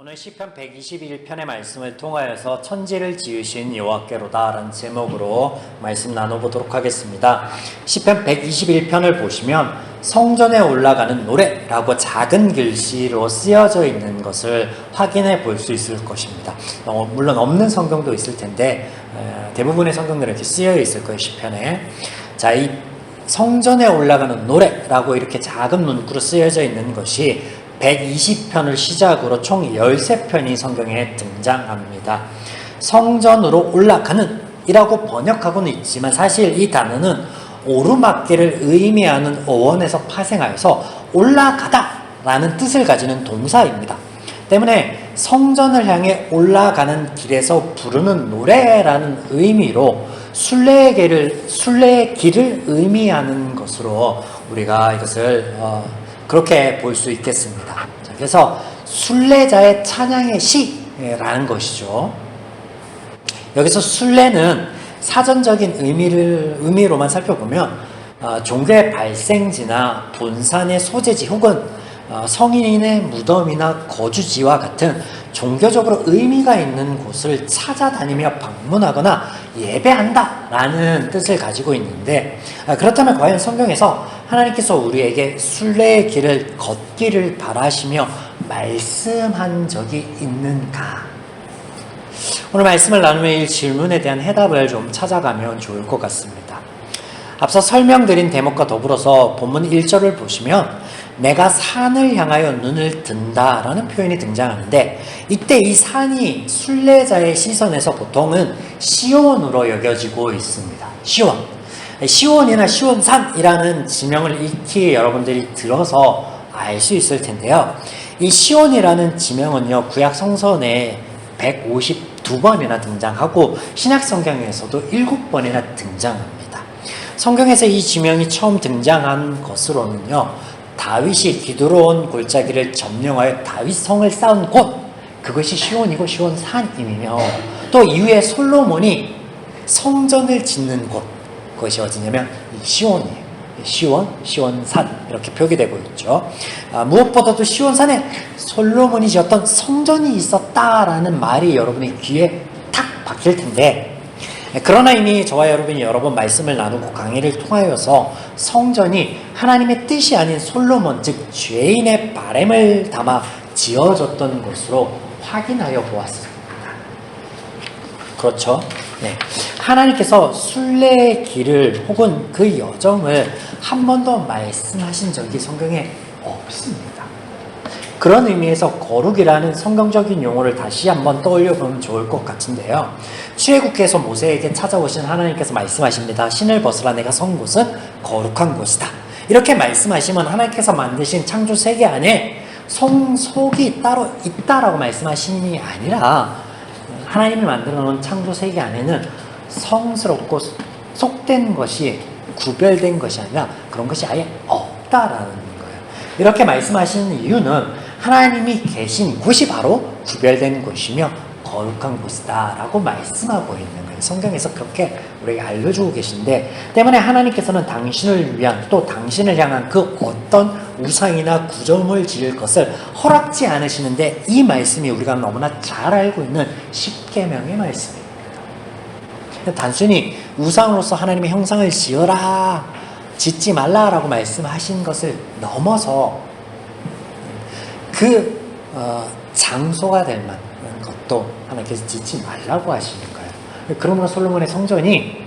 오늘 시편 121편의 말씀을 통하여서 천지를 지으신 여호와께로다 라는 제목으로 말씀 나눠보도록 하겠습니다. 시편 121편을 보시면 성전에 올라가는 노래라고 작은 글씨로 쓰여져 있는 것을 확인해 볼 수 있을 것입니다. 물론 없는 성경도 있을 텐데 대부분의 성경들은 이렇게 쓰여 있을 거예요. 시편에. 자, 이 성전에 올라가는 노래라고 이렇게 작은 문구로 쓰여져 있는 것이 120편을 시작으로 총 13편이 성경에 등장합니다. 성전으로 올라가는 이라고 번역하고는 있지만 사실 이 단어는 오르막길을 의미하는 어원에서 파생하여서 올라가다 라는 뜻을 가지는 동사입니다. 때문에 성전을 향해 올라가는 길에서 부르는 노래라는 의미로 순례의 길을 의미하는 것으로 우리가 이것을 그렇게 볼 수 있겠습니다. 그래서 순례자의 찬양의 시라는 것이죠. 여기서 순례는 사전적인 의미로만 살펴보면 종교의 발생지나 본산의 소재지 혹은 성인의 무덤이나 거주지와 같은 종교적으로 의미가 있는 곳을 찾아다니며 방문하거나 예배한다 라는 뜻을 가지고 있는데, 그렇다면 과연 성경에서 하나님께서 우리에게 순례의 길을 걷기를 바라시며 말씀한 적이 있는가? 오늘 말씀을 나누며 이 질문에 대한 해답을 좀 찾아가면 좋을 것 같습니다. 앞서 설명드린 대목과 더불어서 본문 1절을 보시면 내가 산을 향하여 눈을 든다 라는 표현이 등장하는데, 이때 이 산이 순례자의 시선에서 보통은 시온으로 여겨지고 있습니다. 시온이나 시온산이라는 지명을 익히 여러분들이 들어서 알 수 있을 텐데요. 이 시온이라는 지명은요, 구약 성서에 152번이나 등장하고 신약 성경에서도 7번이나 등장합니다. 성경에서 이 지명이 처음 등장한 것으로는요, 다윗이 기드론 골짜기를 점령하여 다윗성을 쌓은 곳, 그것이 시온이고 시온산이며, 또 이후에 솔로몬이 성전을 짓는 곳, 그것이 어디냐면 시온이에요. 시온산 이렇게 표기되고 있죠. 무엇보다도 시온산에 솔로몬이 지었던 성전이 있었다라는 말이 여러분의 귀에 탁 박힐 텐데, 그러나 이미 저와 여러분이 여러 번 말씀을 나누고 강의를 통하여서 성전이 하나님의 뜻이 아닌 솔로몬, 즉 죄인의 바램을 담아 지어졌던 것으로 확인하여 보았습니다. 그렇죠? 네. 하나님께서 순례의 길을 혹은 그 여정을 한 번도 말씀하신 적이 성경에 없습니다. 그런 의미에서 거룩이라는 성경적인 용어를 다시 한번 떠올려 보면 좋을 것 같은데요. 출애굽기에서 모세에게 찾아오신 하나님께서 말씀하십니다. 신을 벗으라, 내가 선 곳은 거룩한 곳이다. 이렇게 말씀하시면 하나님께서 만드신 창조 세계 안에 속이 따로 있다라고 말씀하시는 게 아니라, 하나님이 만들어 놓은 창조 세계 안에는 성스럽고 속된 것이, 구별된 것이 아니라 그런 것이 아예 없다라는 거예요. 이렇게 말씀하시는 이유는 하나님이 계신 곳이 바로 구별된 곳이며 거룩한 곳이다 라고 말씀하고 있는 거예요. 성경에서 그렇게 우리에게 알려주고 계신데, 때문에 하나님께서는 당신을 위한, 또 당신을 향한 그 어떤 우상이나 구정을 지을 것을 허락지 않으시는데, 이 말씀이 우리가 너무나 잘 알고 있는 십계명의 말씀입니다. 단순히 우상으로서 하나님의 형상을 지어라, 짓지 말라라고 말씀하신 것을 넘어서 그 장소가 될 만한 것도 하나님께서 짓지 말라고 하시는 거예요. 그러므로 솔로몬의 성전이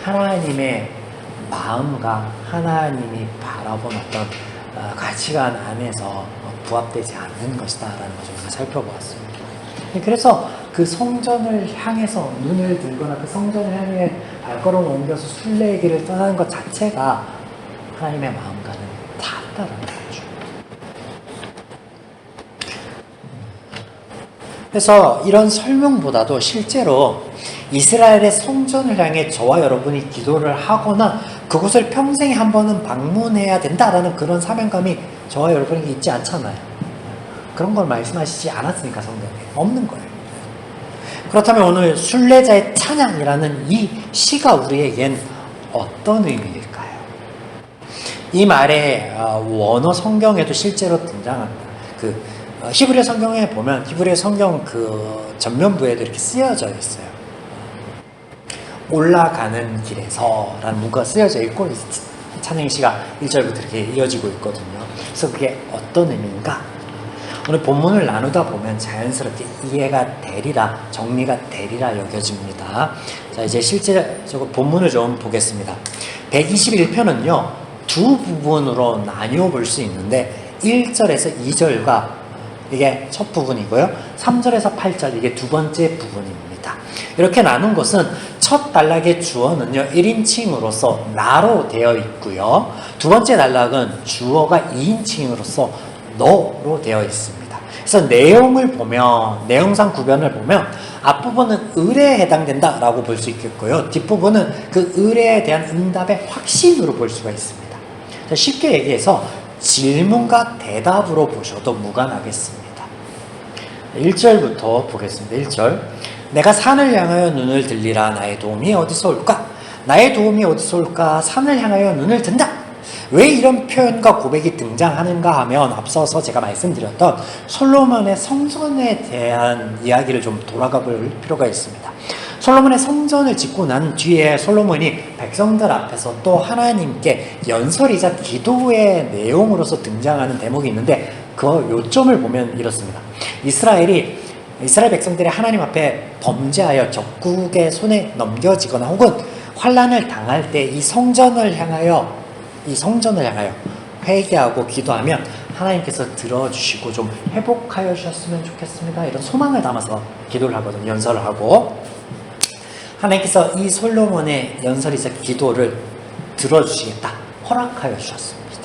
하나님의 마음과 하나님이 바라본 어떤 가치관 안에서 부합되지 않는 것이다 라는 것을 우리가 살펴보았습니다. 그래서 그 성전을 향해서 눈을 들거나 그 성전을 향해 발걸음을 옮겨서 순례의 길을 떠나는 것 자체가 하나님의 마음과는 다르다는 거죠. 그래서 이런 설명보다도 실제로 이스라엘의 성전을 향해 저와 여러분이 기도를 하거나 그곳을 평생에 한 번은 방문해야 된다라는 그런 사명감이 저와 여러분에게 있지 않잖아요. 그런 걸 말씀하시지 않았으니까 성경에 없는 거예요. 그렇다면 오늘 순례자의 찬양이라는 이 시가 우리에겐 어떤 의미일까요? 이 말의 원어 성경에도 실제로 등장합니다. 히브리 성경에 보면 히브리 성경 그 전면부에도 이렇게 쓰여져 있어요. 올라가는 길에서라는 문구가 쓰여져 있고 찬양의 시가 1절부터 이렇게 이어지고 있거든요. 그래서 그게 어떤 의미인가? 오늘 본문을 나누다 보면 자연스럽게 이해가 되리라, 정리가 되리라 여겨집니다. 자, 이제 실제적으로 본문을 좀 보겠습니다. 121편은요, 두 부분으로 나뉘어 볼 수 있는데 1절에서 2절과 이게 첫 부분이고요. 3절에서 8절 이게 두 번째 부분입니다. 이렇게 나눈 것은 첫 단락의 주어는요 1인칭으로서 나로 되어 있고요. 두 번째 단락은 주어가 2인칭으로서 너로 되어 있습니다. 그래서 내용을 보면, 내용상 구별을 보면 앞부분은 의뢰에 해당된다라고 볼 수 있겠고요. 뒷부분은 그 의뢰에 대한 응답의 확신으로 볼 수가 있습니다. 쉽게 얘기해서 질문과 대답으로 보셔도 무관하겠습니다. 1절부터 보겠습니다. 1절. 내가 산을 향하여 눈을 들리라. 나의 도움이 어디서 올까? 나의 도움이 어디서 올까? 산을 향하여 눈을 든다. 왜 이런 표현과 고백이 등장하는가 하면 앞서서 제가 말씀드렸던 솔로몬의 성전에 대한 이야기를 좀 돌아가 볼 필요가 있습니다. 솔로몬의 성전을 짓고 난 뒤에 솔로몬이 백성들 앞에서 또 하나님께 연설이자 기도의 내용으로서 등장하는 대목이 있는데 그 요점을 보면 이렇습니다. 이스라엘 백성들이 하나님 앞에 범죄하여 적국의 손에 넘겨지거나 혹은 환난을 당할 때 이 성전을 향하여 회개하고 기도하면 하나님께서 들어주시고 좀 회복하여 주셨으면 좋겠습니다. 이런 소망을 담아서 기도를 하거든요. 연설을 하고 하나님께서 이 솔로몬의 연설이자 기도를 들어주시겠다. 허락하여 주셨습니다.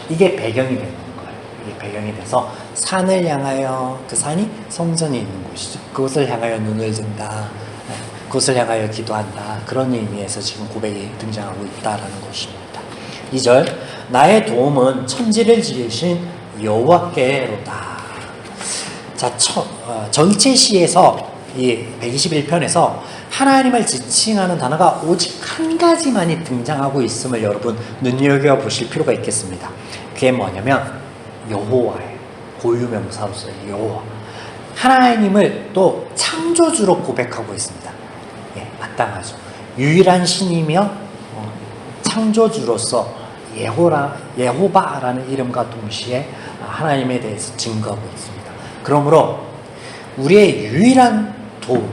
이게 배경이 되는 거예요. 이게 배경이 돼서 산을 향하여, 그 산이 성전이 있는 곳이죠. 그곳을 향하여 눈을 든다. 그곳을 향하여 기도한다. 그런 의미에서 지금 고백이 등장하고 있다라는 것입니다. 2절. 나의 도움은 천지를 지으신 여호와께로다. 자, 전체 시에서 이 121편에서 하나님을 지칭하는 단어가 오직 한 가지만이 등장하고 있음을 여러분 눈여겨보실 필요가 있겠습니다. 그게 뭐냐면 여호와예요. 고유명사로서의 여호와. 하나님을 또 창조주로 고백하고 있습니다. 예, 마땅하죠. 유일한 신이며 창조주로서 예호바라는 이름과 동시에 하나님에 대해서 증거하고 있습니다. 그러므로 우리의 유일한 도움,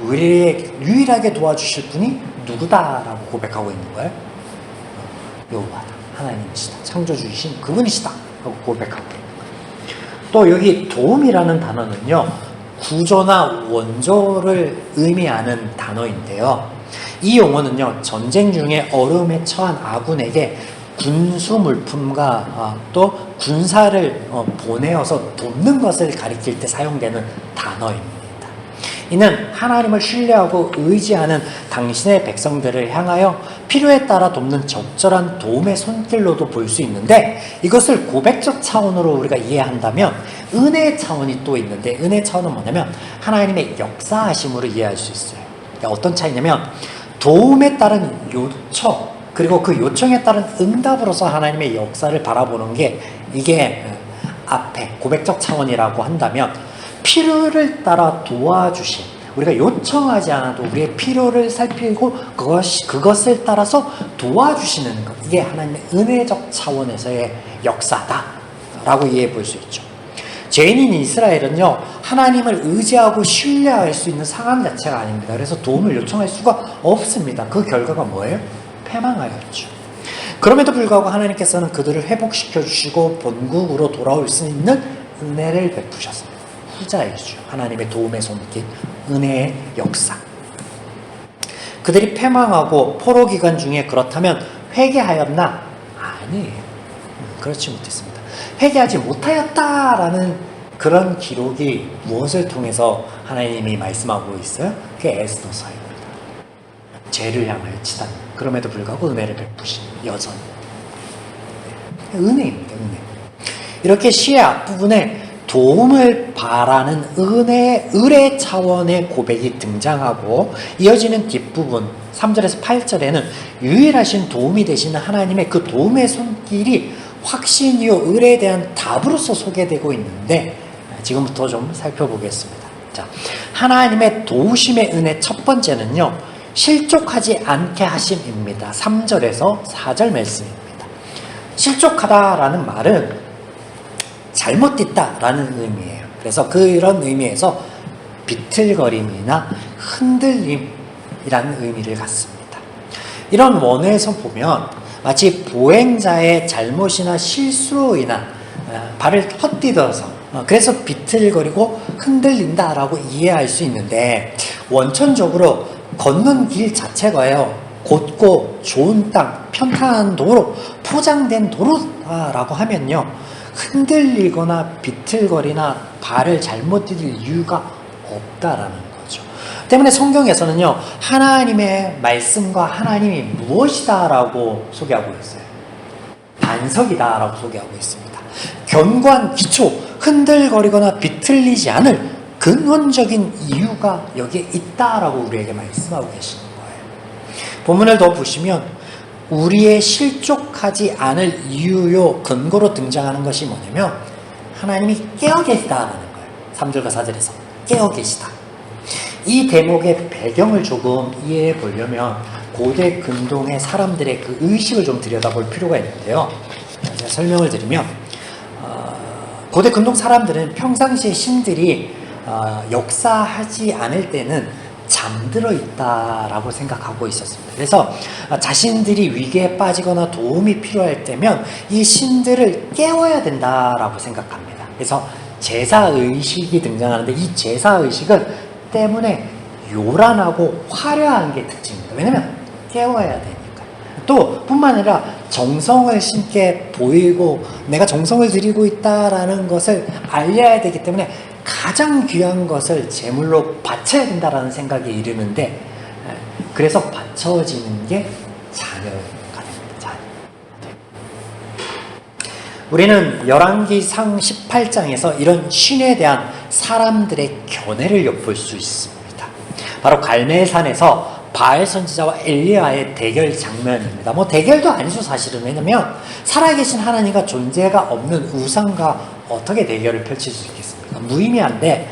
우리의 유일하게 도와주실 분이 누구다라고 고백하고 있는 거예요? 여호와다. 하나님이시다. 창조주이신 그분이시다. 하고 고백하고 있는 거예요. 또 여기 도움이라는 단어는요, 구조나 원조를 의미하는 단어인데요. 이 용어는요, 전쟁 중에 어려움에 처한 아군에게 군수 물품과 또 군사를 보내어서 돕는 것을 가리킬 때 사용되는 단어입니다. 이는 하나님을 신뢰하고 의지하는 당신의 백성들을 향하여 필요에 따라 돕는 적절한 도움의 손길로도 볼 수 있는데, 이것을 고백적 차원으로 우리가 이해한다면 은혜의 차원이 또 있는데, 은혜의 차원은 뭐냐면 하나님의 역사하심으로 이해할 수 있어요. 그러니까 어떤 차이냐면 도움에 따른 요청, 그리고 그 요청에 따른 응답으로서 하나님의 역사를 바라보는 게, 이게 앞에 고백적 차원이라고 한다면 필요를 따라 도와주심, 우리가 요청하지 않아도 우리의 필요를 살피고 그것을 따라서 도와주시는 것, 이게 하나님의 은혜적 차원에서의 역사다라고 이해해 볼 수 있죠. 죄인인 이스라엘은요, 하나님을 의지하고 신뢰할 수 있는 상황 자체가 아닙니다. 그래서 도움을 요청할 수가 없습니다. 그 결과가 뭐예요? 패망하였죠. 그럼에도 불구하고 하나님께서는 그들을 회복시켜 주시고 본국으로 돌아올 수 있는 은혜를 베푸셨습니다. 후자이죠. 하나님의 도움의 손길, 은혜의 역사. 그들이 패망하고 포로 기간 중에 그렇다면 회개하였나? 아니에요. 그렇지 못했습니다. 회개하지 못하였다라는 그런 기록이 무엇을 통해서 하나님이 말씀하고 있어요? 그게 에스더서입니다. 죄를 향하여 치닫는, 그럼에도 불구하고 은혜를 베푸신 여전히. 은혜입니다. 은혜. 이렇게 시의 앞부분에 도움을 바라는 의뢰 차원의 고백이 등장하고, 이어지는 뒷부분 3절에서 8절에는 유일하신 도움이 되시는 하나님의 그 도움의 손길이 확신이요 의뢰에 대한 답으로서 소개되고 있는데 지금부터 좀 살펴보겠습니다. 자, 하나님의 도우심의 은혜 첫 번째는요, 실족하지 않게 하심입니다. 3절에서 4절 말씀입니다. 실족하다라는 말은 잘못됐다라는 의미예요. 그래서 그런 의미에서 비틀거림이나 흔들림이라는 의미를 갖습니다. 이런 원어에서 보면 마치 보행자의 잘못이나 실수로 인한 발을 헛디뎌서 그래서 비틀거리고 흔들린다라고 이해할 수 있는데, 원천적으로 걷는 길 자체가요, 곧고 좋은 땅, 편탄한 도로, 포장된 도로라고 하면요, 흔들리거나 비틀거리나 발을 잘못 디딜 이유가 없다라는 거죠. 때문에 성경에서는요, 하나님의 말씀과 하나님이 무엇이다라고 소개하고 있어요. 반석이다라고 소개하고 있습니다. 견고한 기초, 흔들거리거나 비틀리지 않을 근원적인 이유가 여기에 있다라고 우리에게 말씀하고 계시는 거예요. 본문을 더 보시면 우리의 실족하지 않을 이유요 근거로 등장하는 것이 뭐냐면 하나님이 깨어 계시다라는 거예요. 3절과 4절에서 깨어 계시다. 이 대목의 배경을 조금 이해해 보려면 고대 근동의 사람들의 그 의식을 좀 들여다볼 필요가 있는데요. 제가 설명을 드리면 고대 근동 사람들은 평상시에 신들이 역사하지 않을 때는 잠들어 있다라고 생각하고 있었습니다. 그래서 자신들이 위기에 빠지거나 도움이 필요할 때면 이 신들을 깨워야 된다라고 생각합니다. 그래서 제사의식이 등장하는데 이 제사의식은 때문에 요란하고 화려한 게 특징입니다. 왜냐하면 깨워야 되니까. 또 뿐만 아니라 정성을 신께 보이고 내가 정성을 들이고 있다라는 것을 알려야 되기 때문에 가장 귀한 것을 제물로 바쳐야 된다라는 생각에 이르는데, 그래서 바쳐지는 게 자녀가 됩니다. 자녀. 우리는 열왕기상 18장에서 이런 신에 대한 사람들의 견해를 엿볼 수 있습니다. 바로 갈멜산에서 바알 선지자와 엘리야의 대결 장면입니다. 대결도 아니죠, 사실은. 왜냐면 살아계신 하나님과 존재가 없는 우상과 어떻게 대결을 펼칠 수 있겠습니까? 무의미한데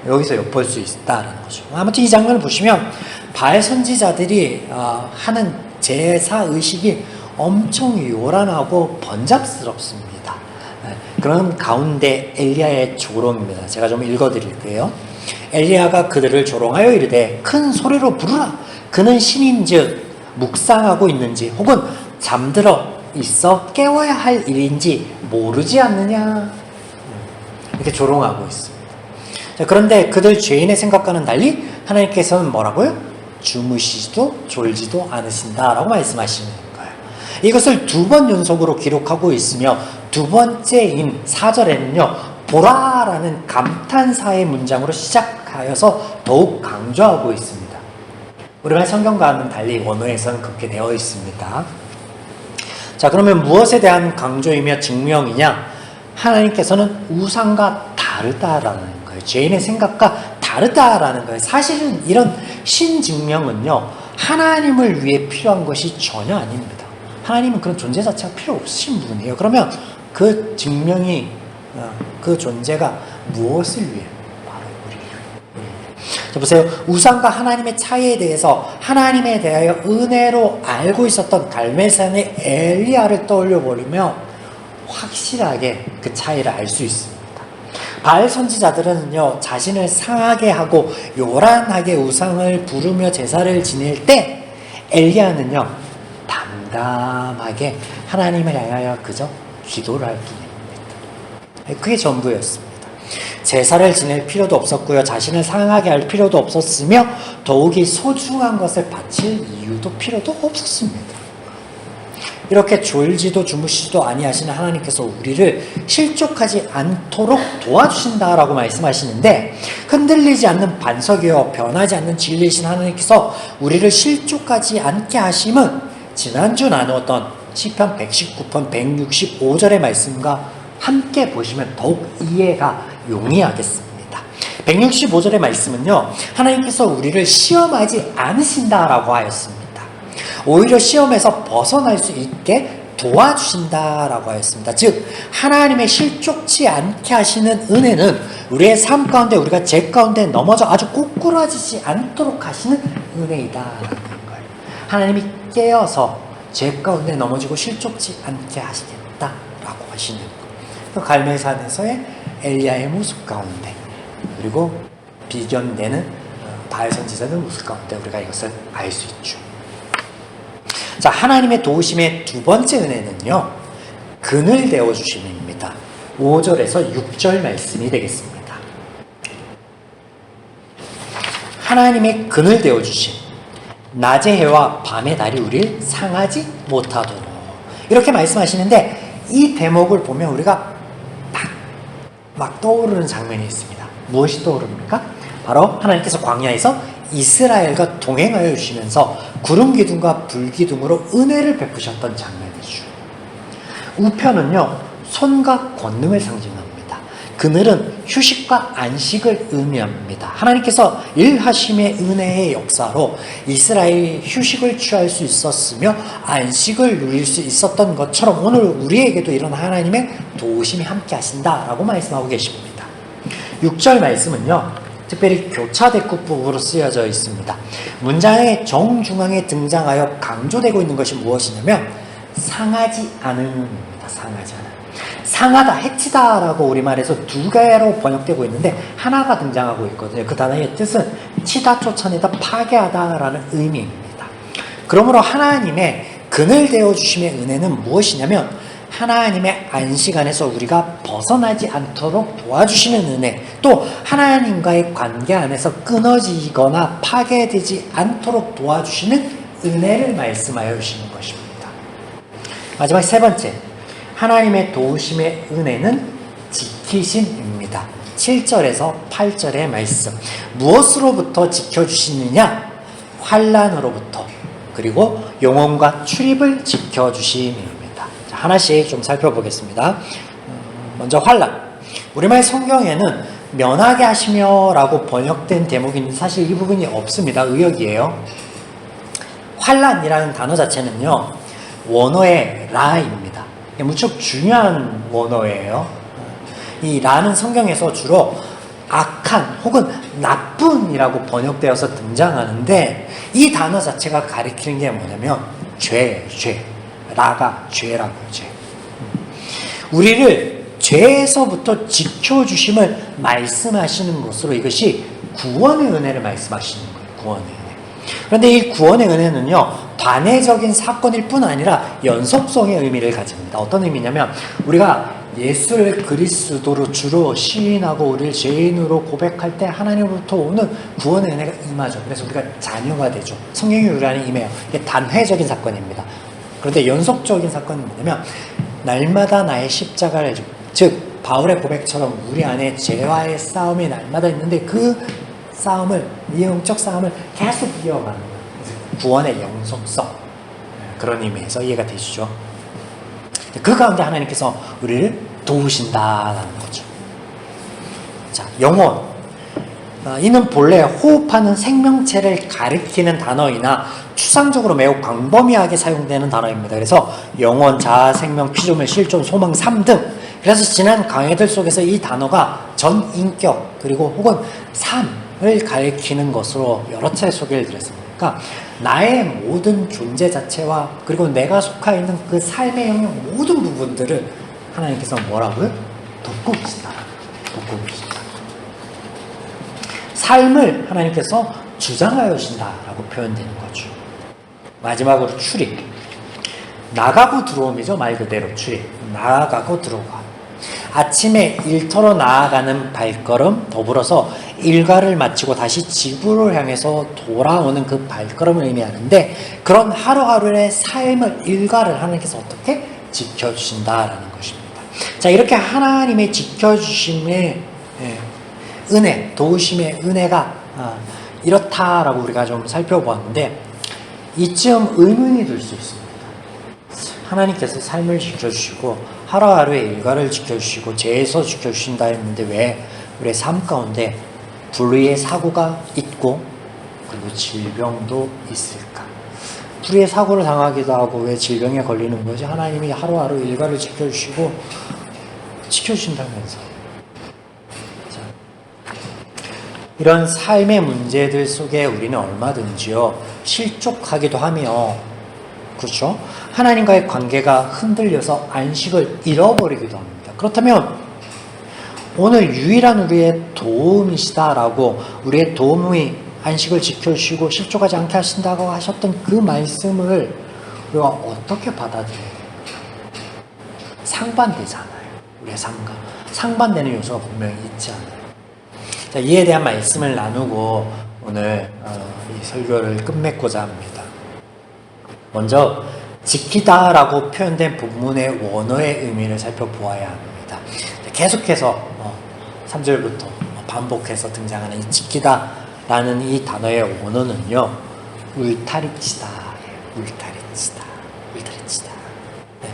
여기서 엿볼 수 있다는 거죠. 아무튼 이 장면을 보시면 바알 선지자들이 하는 제사 의식이 엄청 요란하고 번잡스럽습니다. 그런 가운데 엘리야의 조롱입니다. 제가 좀 읽어드릴게요. 엘리야가 그들을 조롱하여 이르되 큰 소리로 부르라. 그는 신인즉 묵상하고 있는지 혹은 잠들어 있어 깨워야 할 일인지 모르지 않느냐. 이렇게 조롱하고 있습니다. 자, 그런데 그들 죄인의 생각과는 달리 하나님께서는 뭐라고요? 주무시지도 졸지도 않으신다라고 말씀하시는 거예요. 이것을 2번 연속으로 기록하고 있으며 두 번째인 4절에는요 보라라는 감탄사의 문장으로 시작하여서 더욱 강조하고 있습니다. 우리말 성경과는 달리 원어에서는 그렇게 되어 있습니다. 자, 그러면 무엇에 대한 강조이며 증명이냐? 하나님께서는 우상과 다르다라는 거예요. 죄인의 생각과 다르다라는 거예요. 사실은 이런 신증명은요 하나님을 위해 필요한 것이 전혀 아닙니다. 하나님은 그런 존재 자체가 필요 없으신 분이에요. 그러면 그 증명이 그 존재가 무엇을 위해? 바로 우리를 위해. 자, 보세요. 우상과 하나님의 차이에 대해서 하나님에 대하여 은혜로 알고 있었던 갈멜산의 엘리야를 떠올려 버리면 확실하게 그 차이를 알 수 있습니다. 바알 선지자들은요 자신을 상하게 하고 요란하게 우상을 부르며 제사를 지낼 때 엘리야는요 담담하게 하나님을 향하여 그저 기도를 할 뿐입니다. 그게 전부였습니다. 제사를 지낼 필요도 없었고요. 자신을 상하게 할 필요도 없었으며 더욱이 소중한 것을 바칠 이유도 필요도 없었습니다. 이렇게 졸지도 주무시지도 아니하시는 하나님께서 우리를 실족하지 않도록 도와주신다라고 말씀하시는데, 흔들리지 않는 반석이요 변하지 않는 진리이신 하나님께서 우리를 실족하지 않게 하심은 지난주 나누었던 시편 119편 165절의 말씀과 함께 보시면 더욱 이해가 용이하겠습니다. 165절의 말씀은요 하나님께서 우리를 시험하지 않으신다라고 하였습니다. 오히려 시험에서 벗어날 수 있게 도와주신다라고 하였습니다. 즉 하나님의 실족치 않게 하시는 은혜는 우리의 삶 가운데 우리가 죄 가운데 넘어져 아주 꼬꾸라지지 않도록 하시는 은혜이다라는 거예요. 하나님이 깨어서 죄 가운데 넘어지고 실족치 않게 하시겠다라고 하시는 거예요. 갈멜산에서의 엘리야의 모습 가운데 그리고 비견되는 바알 선지자의 모습 가운데 우리가 이것을 알 수 있죠. 자, 하나님의 도우심의 두 번째 은혜는요, 그늘 되어 주심입니다. 5절에서 6절 말씀이 되겠습니다. 하나님의 그늘 되어 주심, 낮의 해와 밤의 달이 우리를 상하지 못하도록, 이렇게 말씀하시는데 이 대목을 보면 우리가 막 떠오르는 장면이 있습니다. 무엇이 떠오릅니까? 바로 하나님께서 광야에서 이스라엘과 동행하여 주시면서 구름 기둥과 불 기둥으로 은혜를 베푸셨던 장면이죠. 우편은요, 손과 권능을 상징합니다. 그늘은 휴식과 안식을 의미합니다. 하나님께서 일하심의 은혜의 역사로 이스라엘이 휴식을 취할 수 있었으며 안식을 누릴 수 있었던 것처럼 오늘 우리에게도 이런 하나님의 도우심이 함께 하신다라고 말씀하고 계십니다. 6절 말씀은요, 특별히 교차대국 부분으로 쓰여져 있습니다. 문장의 정중앙에 등장하여 강조되고 있는 것이 무엇이냐면 상하지 않음입니다. 상하지 않음. 상하다, 해치다라고 우리말에서 두 개로 번역되고 있는데 하나가 등장하고 있거든요. 그 단어의 뜻은 치다, 쫓아내다, 파괴하다라는 의미입니다. 그러므로 하나님의 그늘 되어 주심의 은혜는 무엇이냐면 하나님의 안식 안에서 우리가 벗어나지 않도록 도와주시는 은혜, 또 하나님과의 관계 안에서 끊어지거나 파괴되지 않도록 도와주시는 은혜를 말씀하여 주시는 것입니다. 마지막 세 번째, 하나님의 도우심의 은혜는 지키심입니다. 7절에서 8절의 말씀, 무엇으로부터 지켜주시느냐? 환난으로부터, 그리고 영혼과 출입을 지켜주심입니다. 하나씩 좀 살펴보겠습니다. 먼저 환난. 우리말 성경에는 면하게 하시며 라고 번역된 대목인데 사실 이 부분이 없습니다. 의역이에요. 환난이라는 단어 자체는요, 원어의 라입니다. 무척 중요한 원어예요. 이 라는 성경에서 주로 악한 혹은 나쁜이라고 번역되어서 등장하는데 이 단어 자체가 가리키는 게 뭐냐면 죄. 라가 죄라고요. 죄. 우리를 죄에서부터 지켜주심을 말씀하시는 것으로 이것이 구원의 은혜를 말씀하시는 거예요. 구원의 은혜. 그런데 이 구원의 은혜는요, 단회적인 사건일 뿐 아니라 연속성의 의미를 가집니다. 어떤 의미냐면 우리가 예수를 그리스도로 주로 시인하고 우리를 죄인으로 고백할 때 하나님으로부터 오는 구원의 은혜가 임하죠. 그래서 우리가 자녀가 되죠. 성령이 우리 안에 임해요. 이게 단회적인 사건입니다. 그런데 연속적인 사건은 뭐냐면 날마다 나의 십자가를 지고, 즉 바울의 고백처럼 우리 안에 죄와의 싸움이 날마다 있는데 그 싸움을, 이 영적 싸움을 계속 이어가는 거예요. 구원의 영속성, 그런 의미에서 이해가 되시죠? 그 가운데 하나님께서 우리를 도우신다라는 거죠. 자, 영혼. 이는 본래 호흡하는 생명체를 가리키는 단어이나 추상적으로 매우 광범위하게 사용되는 단어입니다. 그래서 영혼, 자아, 생명, 피조물, 실존, 소망, 삶 등, 그래서 지난 강의들 속에서 이 단어가 전 인격 그리고 혹은 삶을 가리키는 것으로 여러 차례 소개를 드렸습니다. 그러니까 나의 모든 존재 자체와 그리고 내가 속해 있는 그 삶의 영역 모든 부분들을 하나님께서 뭐라고요? 돕고 계신다. 돕고 계신다. 삶을 하나님께서 주장하여 주신다라고 표현되는 거죠. 마지막으로 출입. 나가고 들어옴이죠. 말 그대로 출입. 나가고 들어가. 아침에 일터로 나아가는 발걸음, 더불어서 일과를 마치고 다시 집으로 향해서 돌아오는 그 발걸음을 의미하는데 그런 하루하루의 삶을, 일과를 하나님께서 어떻게 지켜주신다라는 것입니다. 자, 이렇게 하나님의 지켜주심의 은혜, 도우심의 은혜가 이렇다라고 우리가 좀 살펴보았는데 이쯤 의문이 들 수 있습니다. 하나님께서 삶을 지켜주시고 하루하루의 일과를 지켜주시고 죄에서 지켜주신다 했는데 왜 우리의 삶 가운데 불의의 사고가 있고 그리고 질병도 있을까? 불의의 사고를 당하기도 하고 왜 질병에 걸리는 거지? 하나님이 하루하루 일과를 지켜주시고 지켜주신다면서. 자, 이런 삶의 문제들 속에 우리는 얼마든지요 실족하기도 하며, 그렇죠? 하나님과의 관계가 흔들려서 안식을 잃어버리기도 합니다. 그렇다면 오늘 유일한 우리의 도움이시다라고, 우리의 도움이 안식을 지켜주시고 실족하지 않게 하신다고 하셨던 그 말씀을 우리가 어떻게 받아들여요? 상반되잖아요. 우리의 삶과 상반되는 요소가 분명히 있지 않아요. 자, 이에 대한 말씀을 나누고 오늘 이 설교를 끝맺고자 합니다. 먼저 지키다라고 표현된 본문의 원어의 의미를 살펴보아야 합니다. 계속해서 3절부터 반복해서 등장하는 이 지키다라는 이 단어의 원어는요, 울타리치다, 울타리치다. 네.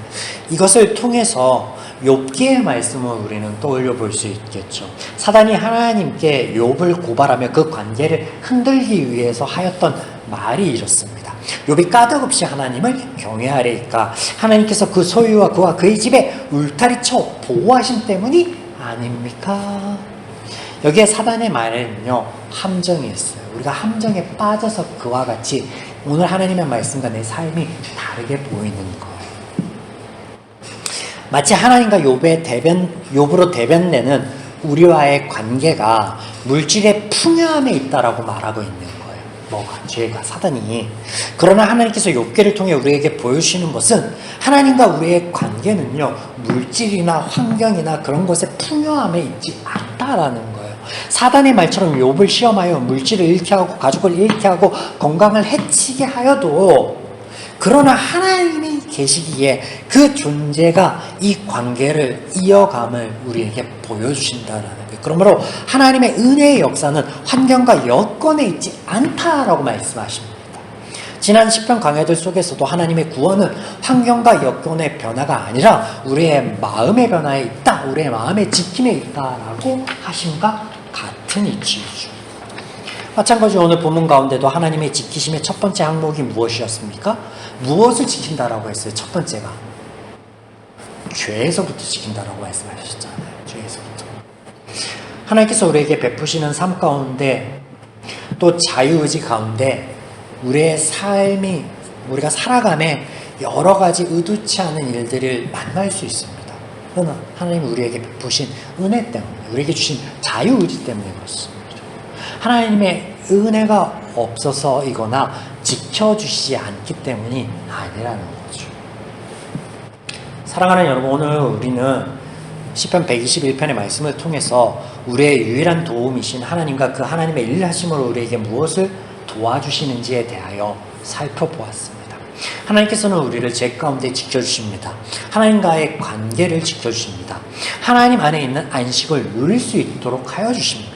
이것을 통해서 욥기의 말씀을 우리는 떠올려 볼 수 있겠죠. 사단이 하나님께 욥을 고발하며 그 관계를 흔들기 위해서 하였던 말이 이렇습니다. 욥이 까닭없이 하나님을 경외하리이까 하나님께서 그 소유와 그와 그의 집에 울타리쳐 보호하심 때문이 아닙니까? 여기에 사단의 말에는요, 함정이 있어요. 우리가 함정에 빠져서 그와 같이 오늘 하나님의 말씀과 내 삶이 다르게 보이는 거예요. 마치 하나님과 욥으로 대변되는 우리와의 관계가 물질의 풍요함에 있다라고 말하고 있는 거예요. 뭐가? 죄가, 사단이. 그러나 하나님께서 욥기를 통해 우리에게 보여주시는 것은 하나님과 우리의 관계는요, 물질이나 환경이나 그런 것의 풍요함에 있지 않다라는 거예요. 사단의 말처럼 욥을 시험하여 물질을 잃게 하고 가족을 잃게 하고 건강을 해치게 하여도, 그러나 하나님이 계시기에 그 존재가 이 관계를 이어감을 우리에게 보여주신다라는 거예요. 그러므로 하나님의 은혜의 역사는 환경과 여건에 있지 않다라고 말씀하십니다. 지난 시편 강해들 속에서도 하나님의 구원은 환경과 여건의 변화가 아니라 우리의 마음의 변화에 있다, 우리의 마음의 지킴에 있다라고 하심과 같은 이치이죠. 마찬가지로 오늘 본문 가운데도 하나님의 지키심의 첫 번째 항목이 무엇이었습니까? 무엇을 지킨다라고 했어요? 첫 번째가 죄에서부터 지킨다라고 말씀하셨잖아요. 죄에서부터. 하나님께서 우리에게 베푸시는 삶 가운데, 또 자유의지 가운데 우리의 삶이, 우리가 살아감에 여러 가지 의도치 않은 일들을 만날 수 있습니다. 그러나 하나님이 우리에게 베푸신 은혜 때문에, 우리에게 주신 자유의지 때문에 그렇습니다. 하나님의 은혜가 없어서이거나 지켜주시지 않기 때문이 아니라는 거죠. 사랑하는 여러분, 오늘 우리는 시편 121편의 말씀을 통해서 우리의 유일한 도움이신 하나님과 그 하나님의 일하심으로 우리에게 무엇을 도와주시는지에 대하여 살펴보았습니다. 하나님께서는 우리를 죄 가운데 지켜주십니다. 하나님과의 관계를 지켜주십니다. 하나님 안에 있는 안식을 누릴 수 있도록 하여 주십니다.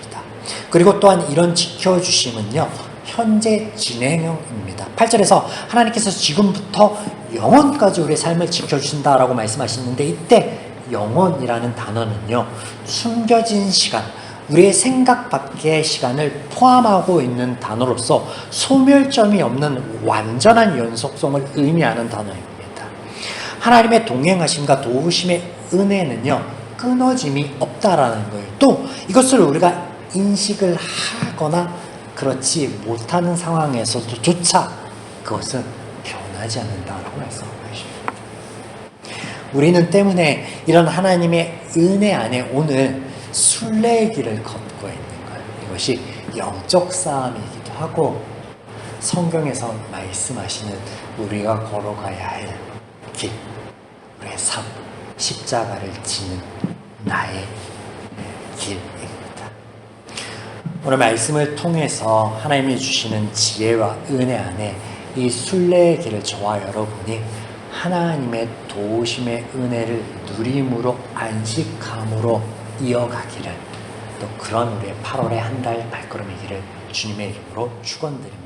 그리고 또한 이런 지켜주심은요, 현재 진행형입니다. 8절에서 하나님께서 지금부터 영원까지 우리의 삶을 지켜주신다라고 말씀하시는데, 이때 영원이라는 단어는요, 숨겨진 시간, 우리의 생각 밖의 시간을 포함하고 있는 단어로서 소멸점이 없는 완전한 연속성을 의미하는 단어입니다. 하나님의 동행하심과 도우심의 은혜는요, 끊어짐이 없다라는 거예요. 또 이것을 우리가 인식을 하거나 그렇지 못하는 상황에서조차 그것은 변하지 않는다라고 말씀하십니다. 우리는 때문에 이런 하나님의 은혜 안에 오늘 순례의 길을 걷고 있는 거예요. 이것이 영적 싸움이기도 하고 성경에서 말씀하시는 우리가 걸어가야 할 길, 우리의 삶, 십자가를 지는 나의 길입니다. 오늘 말씀을 통해서 하나님이 주시는 지혜와 은혜 안에 이 순례의 길을 저와 여러분이 하나님의 도우심의 은혜를 누림으로 안식함으로 이어가기를, 또 그런 우리의 8월의 한 달 발걸음이기를 주님의 이름으로 축원드립니다.